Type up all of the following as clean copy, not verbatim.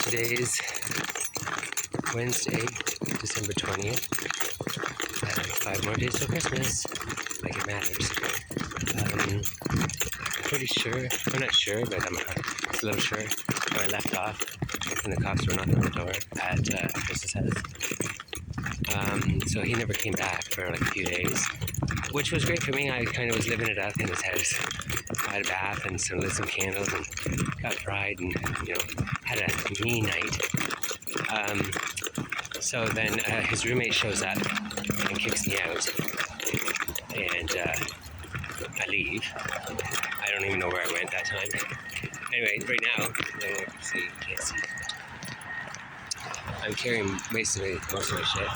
Today is Wednesday, December 20th. 5 more days till Christmas, like it matters. Pretty sure, I'm not sure, but I'm a little sure where I left off when the cops were knocking on the door at Chris's house. So he never came back for like a few days, which was great for me. I kind of was living it up in his house. I had a bath and lit some candles and got fried and, had a me night. So then his roommate shows up and kicks me out, and I leave. I don't even know where I went that time. Anyway, right now, can't see. I'm carrying most of my shit.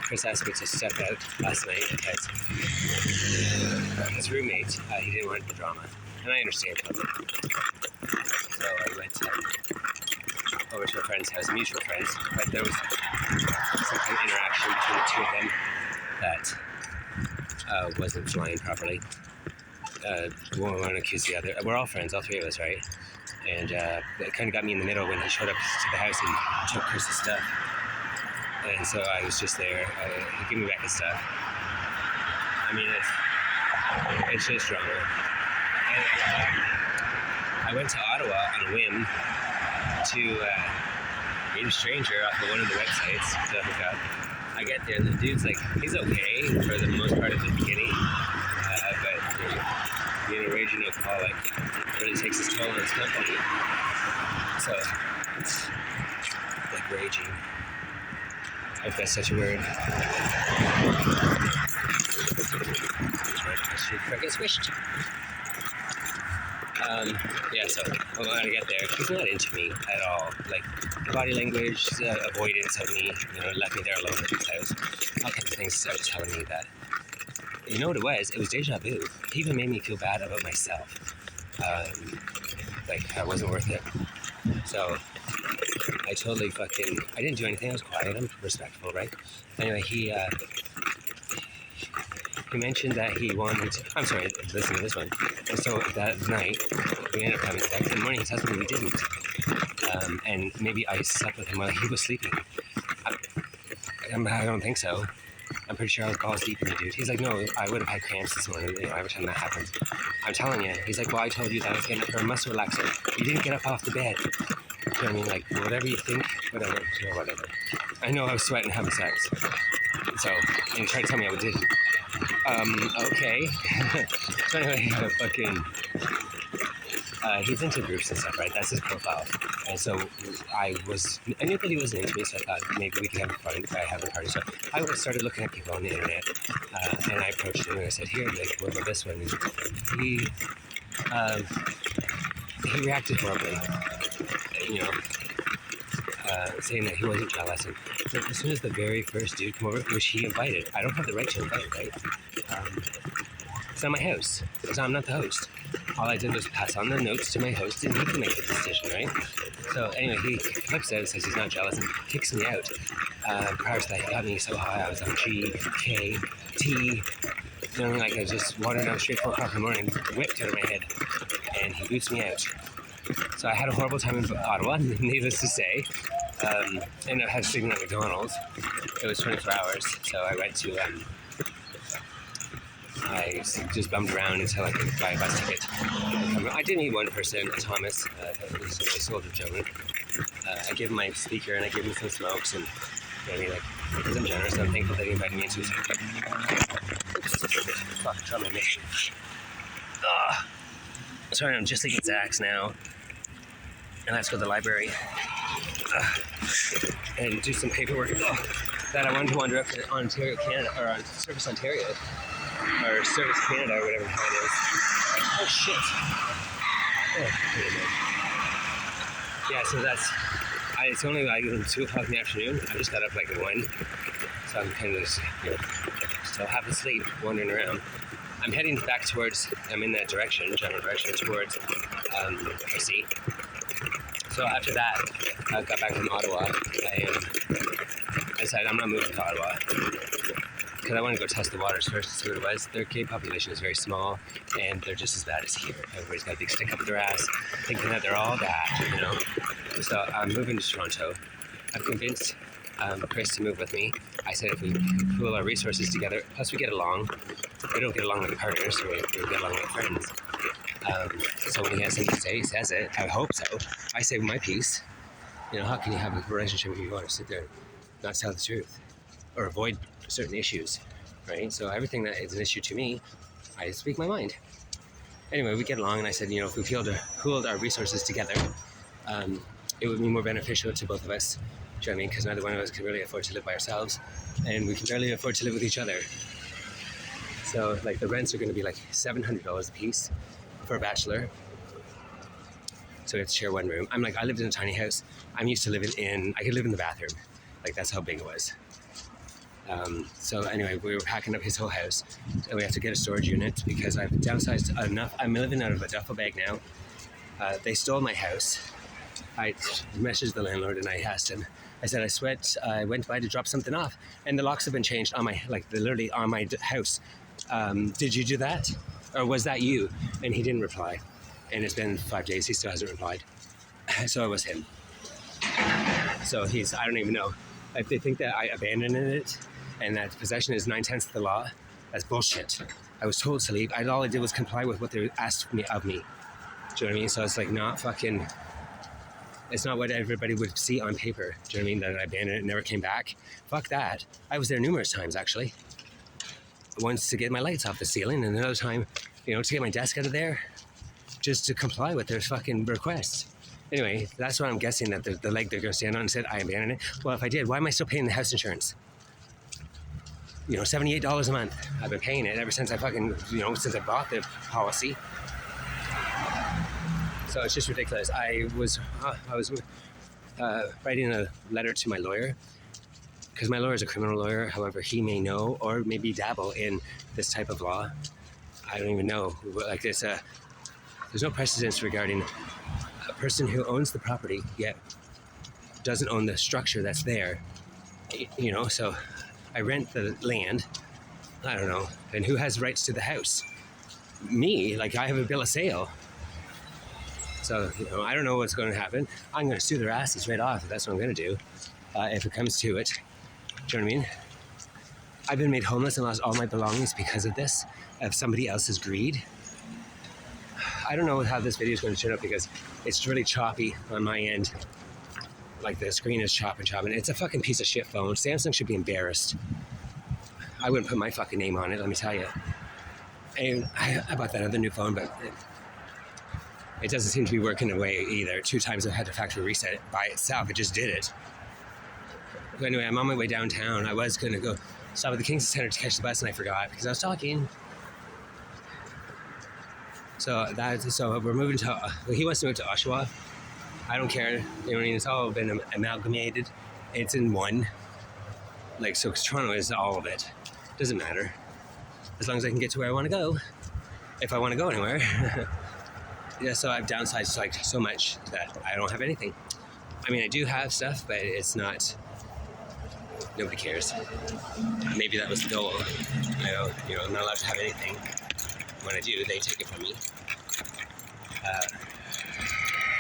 Chris asked me to step out last night because his roommate, he didn't want the drama, and I understand totally. So I went over to a friend's house, mutual friends, but there was some kind of interaction between the two of them that wasn't flying properly. One accused the other. We're all friends, all three of us, right? And it kind of got me in the middle when he showed up to the house and took Chris's stuff. And so I was just there. He gave me back his stuff. I mean, it's just drama. And, I went to Ottawa on a whim to meet a stranger off of one of the websites to hook up. I get there and the dude's like, he's okay for the most part of the beginning, but being a raging alcoholic really takes its toll on his company. So it's like raging, if that's such a word. I get swished. So I'm gonna get there. He's not into me at all. Like, body language, avoidance of me, left me there alone at his house. All kinds of things started telling me that. You know what it was? It was deja vu. It even made me feel bad about myself. Like, I wasn't worth it. So, I totally I didn't do anything. I was quiet. I'm respectful, right? Anyway, he mentioned that he wanted to, I'm sorry, listen to this one. And so that night, we ended up having sex. In the morning, he tells me we didn't. And maybe I slept with him while he was sleeping. I don't think so. I'm pretty sure I was balls deep in the dude. He's like, no, I would have had cramps this morning, every time that happens. I'm telling you. He's like, well, I told you that I was getting up for a muscle relaxer. You didn't get up off the bed. You know what I mean? Like, whatever you think, whatever. I know I was sweating having sex. So, and he tried to tell me I didn't. Okay. So anyway, he's into groups and stuff, right? That's his profile. And so I knew that he wasn't into me, so I thought maybe we could have fun by having a party. So I started looking at people on the internet, and I approached him and I said, here, like, what about this one? And he reacted horribly, saying that he wasn't jealous. And so as soon as the very first dude came over, which he invited, I don't have the right to invite, right? It's not my house, so I'm not the host. All I did was pass on the notes to my host, and he can make the decision, right? So anyway, he flips out and says he's not jealous and kicks me out. Prior to that, he got me so high, I was on G, K, T, like I was just wandering down the street 4 o'clock in the morning, whipped out of my head, and he boots me out. So I had a horrible time in Ottawa, needless to say. And I had sleeping at McDonald's. It was 24 hours, so I went to, I just bummed around until I could buy a bus ticket. I did meet one person, Thomas, who's a nice older gentleman. I gave him my speaker and I gave him some smokes, and because I'm generous, I'm thankful that he invited me into his fuck, try my mission. Sorry, I'm just leaving Zach's now. And let's go to the library and do some paperwork that I wanted to wander up to Ontario, Canada, or on Service Ontario, or Service Canada, or whatever the hell it is. Oh shit! Yeah, so it's only like 2 o'clock in the afternoon. I just got up like at 1, so I'm kind of just, still half asleep, wandering around. I'm heading back I'm in that direction, general direction, towards Chrissy. So after that, I got back from Ottawa. I decided I'm not moving to Ottawa because I want to go test the waters first to see what it was. Their gay population is very small, and they're just as bad as here. Everybody's got a big stick up their ass, thinking that they're all that, So I'm moving to Toronto. I've convinced Chris to move with me. I said if we pool our resources together, plus we get along. We don't get along like partners, we get along like friends. So when he has something to say, he says it. I hope so. I say my piece. You know, how can you have a relationship if you want to sit there and not tell the truth or avoid certain issues, right? So everything that is an issue to me, I speak my mind. Anyway, we get along, and I said, you know, if we pooled our resources together, it would be more beneficial to both of us. Do you know what I mean? Because neither one of us can really afford to live by ourselves, and we can barely afford to live with each other. So, like, the rents are going to be like $700 a piece for a bachelor. So we have to share one room. I lived in a tiny house. I'm used to I could live in the bathroom. Like, that's how big it was. So anyway, we were packing up his whole house. And we have to get a storage unit because I've downsized enough. I'm living out of a duffel bag now. They stole my house. I messaged the landlord and I asked him. I said, I went by to drop something off, and the locks have been changed on my, literally on my house. Did you do that? Or was that you? And he didn't reply. And it's been 5 days, he still hasn't replied. So it was him. So I don't even know. If they think that I abandoned it and that possession is 9/10 of the law, that's bullshit. I was told to leave. All I did was comply with what they asked of me. Do you know what I mean? So it's like not fucking, it's not what everybody would see on paper. Do you know what I mean? That I abandoned it and never came back. Fuck that. I was there numerous times, actually. Once to get my lights off the ceiling, and another time, you know, to get my desk out of there, just to comply with their fucking requests. Anyway, that's what I'm guessing, that the leg they're going to stand on and said I abandoned it. Well, if I did, why am I still paying the house insurance? You know, $78 a month. I've been paying it ever since I since I bought the policy. So it's just ridiculous. I was writing a letter to my lawyer, because my lawyer is a criminal lawyer. However, he may know or maybe dabble in this type of law. I don't even know. Like this, there's no precedence regarding a person who owns the property yet doesn't own the structure that's there. You know, so I rent the land. I don't know. And who has rights to the house? Me. Like, I have a bill of sale. So, you know, I don't know what's going to happen. I'm going to sue their asses right off. That's what I'm going to do if it comes to it. Do you know what I mean? I've been made homeless and lost all my belongings because of this, of somebody else's greed. I don't know how this video is going to turn out because it's really choppy on my end. Like, the screen is chopping. It's a fucking piece of shit phone. Samsung should be embarrassed. I wouldn't put my fucking name on it, let me tell you. And I bought that other new phone, but it doesn't seem to be working away either. 2 times I've had to factory reset it by itself. It just did it. But anyway, I'm on my way downtown. I was going to go stop at the Kingston Center to catch the bus, and I forgot because I was talking. So we're moving to, he wants to move to Oshawa. I don't care. You know what I mean? It's all been amalgamated. It's in one. Like, so Toronto is all of it. Doesn't matter. As long as I can get to where I want to go. If I want to go anywhere. Yeah, so I've downsized like so much that I don't have anything. I mean, I do have stuff, but it's not, nobody cares. Maybe that was the goal. You know, I'm not allowed to have anything. When I do, they take it from me.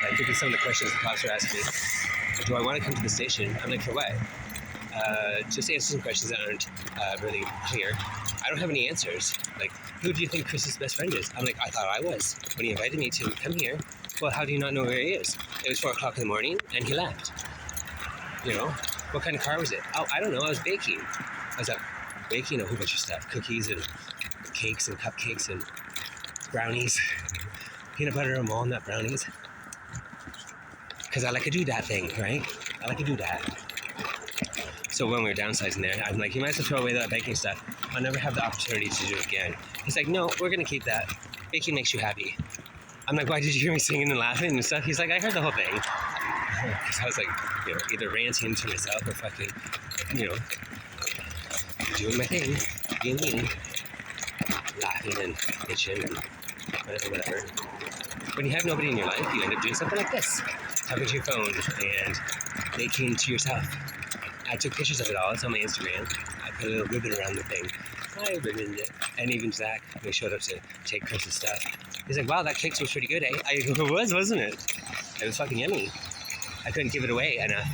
I think some of the questions the cops are asking me, do I want to come to the station? I'm like, for what? Just answer some questions that aren't really clear. I don't have any answers. Like, who do you think Chris's best friend is? I'm like, I thought I was. When he invited me to come here, well, how do you not know where he is? It was 4 o'clock in the morning, and he left. You know? What kind of car was it? Oh, I don't know. I was baking. I was baking a whole bunch of stuff. Cookies and cakes and cupcakes and brownies. Peanut butter and walnut brownies. Because I like to do that thing, right? I like to do that. So when we were downsizing there, I'm like, you might have to throw away that baking stuff. I'll never have the opportunity to do it again. He's like, no, we're going to keep that. Baking makes you happy. I'm like, why did you hear me singing and laughing and stuff? He's like, I heard the whole thing. Because I was like, you know, either ranting to myself or fucking, you know, doing my thing, being me, laughing and bitching and whatever. When you have nobody in your life, you end up doing something like this. Talking to your phone and making to yourself. I took pictures of it all. It's on my Instagram. I put a little ribbon around the thing. I ribboned it. And even Zach, when he showed up to take Chris's stuff, he's like, wow, that cake was pretty good, eh? I go, it was, wasn't it? It was fucking yummy. I couldn't give it away enough.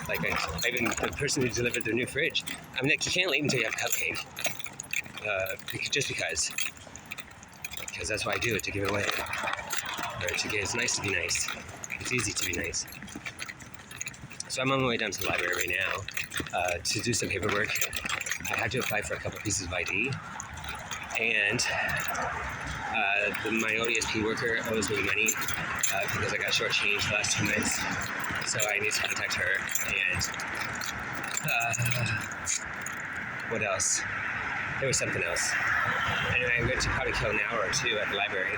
Like even the person who delivered their new fridge, I'm like, you can't leave until you have a cupcake. Just because that's why I do it, to give it away. Or to get, it's nice to be nice. It's easy to be nice. So I'm on my way down to the library right now to do some paperwork. I had to apply for a couple pieces of ID, and my ODSP worker owes me money because I got shortchanged the last 2 months. So I need to contact her. And what else? There was something else. Anyway, I'm going to probably kill an hour or two at the library.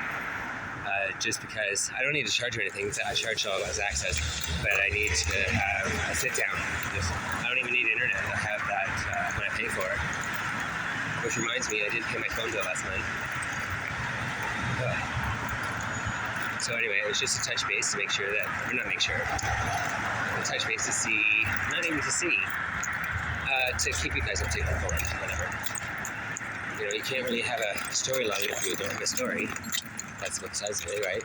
Just because I don't need to charge or anything. I charge all as access, but I need to have a sit down. I don't even need internet. I have that when I pay for it. Which reminds me, I didn't pay my phone bill last month. So anyway, it was just a touch base to make sure that, or not make sure, a touch base to see, not even to see, to keep you guys updated on whatever. You know, you can't really have a storyline if you don't have a story. That's what says it, right?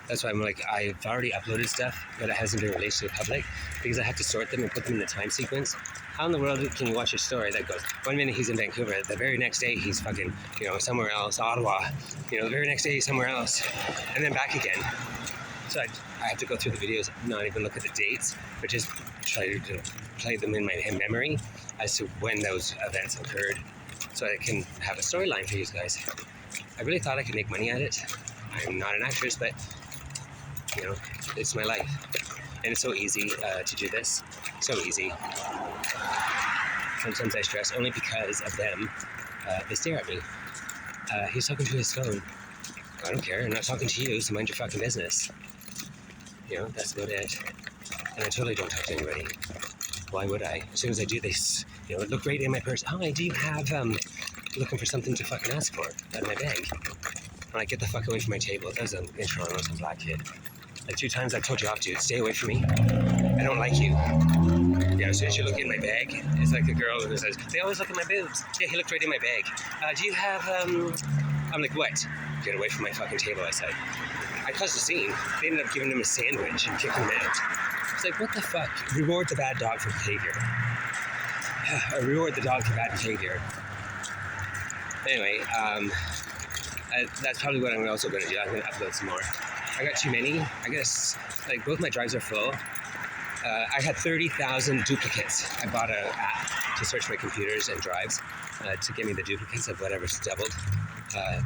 That's why I'm like, I've already uploaded stuff, but it hasn't been released to the public because I have to sort them and put them in the time sequence. How in the world can you watch a story that goes, 1 minute he's in Vancouver, the very next day he's fucking, somewhere else, Ottawa, the very next day he's somewhere else, and then back again. So I have to go through the videos, not even look at the dates, but just try to play them in my memory as to when those events occurred, so I can have a storyline for you guys. I really thought I could make money at it. I'm not an actress, but it's my life. And it's so easy to do this. So easy. Sometimes I stress only because of them. They stare at me. He's talking to his phone. I don't care. I'm not talking to you, so mind your fucking business. That's about it. And I totally don't talk to anybody. Why would I? As soon as I do, they look right in my purse. Oh, do you have looking for something to fucking ask for out of my bag? When I get the fuck away from my table. That was in Toronto, some black kid. Like 2 times I told you off, dude. Stay away from me. I don't like you. Yeah, as soon as you look in my bag, it's like the girl who says, they always look at my boobs. Yeah, he looked right in my bag. Do you have, I'm like, what? Get away from my fucking table, I said. I caused a scene. They ended up giving him a sandwich and kicking him out. It's like, what the fuck? Reward the bad dog for behavior. Reward the dog for bad behavior. Anyway, that's probably what I'm also going to do. I'm going to upload some more. I got too many. I guess, like, both my drives are full. I had 30,000 duplicates. I bought an app to search my computers and drives to give me the duplicates of whatever's doubled.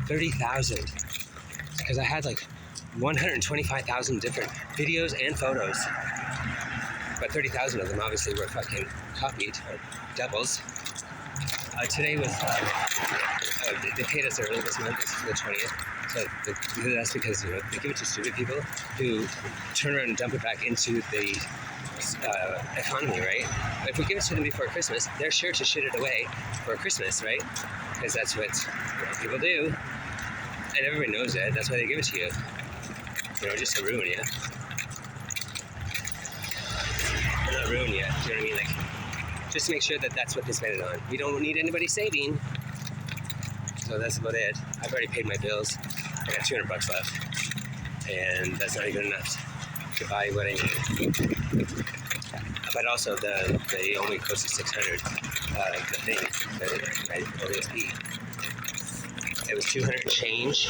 30,000. Because I had, like, 125,000 different videos and photos. But 30,000 of them obviously were fucking copied, or doubles. Today was, they paid us early this month, it's the 20th. So that's because, they give it to stupid people who turn around and dump it back into the economy, right? If we give it to them before Christmas, they're sure to shit it away for Christmas, right? Because that's what people do. And everybody knows it. That's why they give it to you. Just to ruin you. Or not ruin you, do you know what I mean? Like, just to make sure that that's what they spend it on. We don't need anybody saving. So that's about it. I've already paid my bills. I got $200 left. And that's not even enough to buy what I need. But also, they only cost $600. The thing, my ODSP. It was 200 change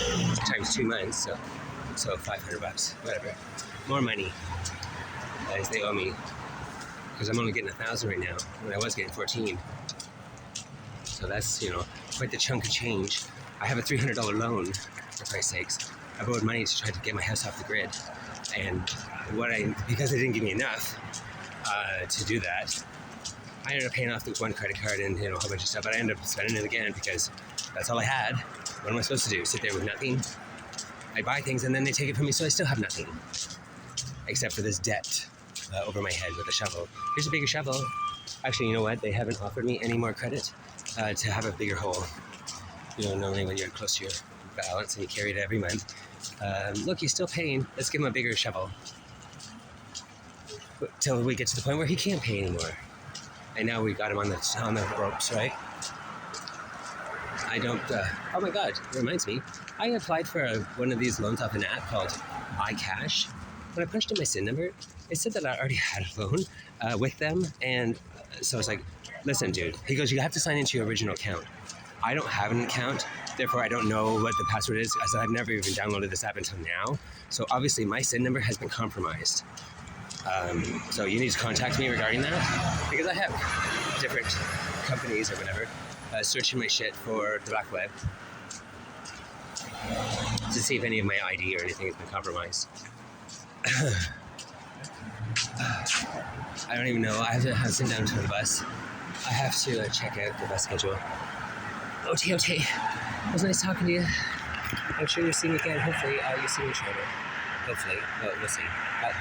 times 2 months, so $500, whatever. More money, as they owe me, because I'm only getting 1,000 right now, when I was getting 14. So that's quite the chunk of change. I have a $300 loan, for Christ's sakes. I borrowed money to try to get my house off the grid, and because they didn't give me enough to do that, I ended up paying off the one credit card and a whole bunch of stuff. But I ended up spending it again because that's all I had. What am I supposed to do? Sit there with nothing? I buy things and then they take it from me, so I still have nothing. Except for this debt over my head with a shovel. Here's a bigger shovel. Actually, you know what? They haven't offered me any more credit to have a bigger hole. Normally when you're close to your balance and you carry it every month. Look, he's still paying. Let's give him a bigger shovel. Till we get to the point where he can't pay anymore. And now we got him on the ropes, right? I don't, oh my God, it reminds me. I applied for one of these loans off an app called iCash. when I punched in my SIN number, it said that I already had a loan with them. And so I was like, listen, dude. He goes, you have to sign into your original account. I don't have an account, therefore I don't know what the password is. I said I've never even downloaded this app until now. So obviously my SIN number has been compromised. So you need to contact me regarding that, because I have different companies or whatever searching my shit for the black web to see if any of my ID or anything has been compromised. I don't even know. I have to sit down to the bus. I have to check out the bus schedule. OT, it was nice talking to you. I'm sure you'll see me again. Hopefully, you'll see me in Toronto. Hopefully. Well, we'll see. Bye.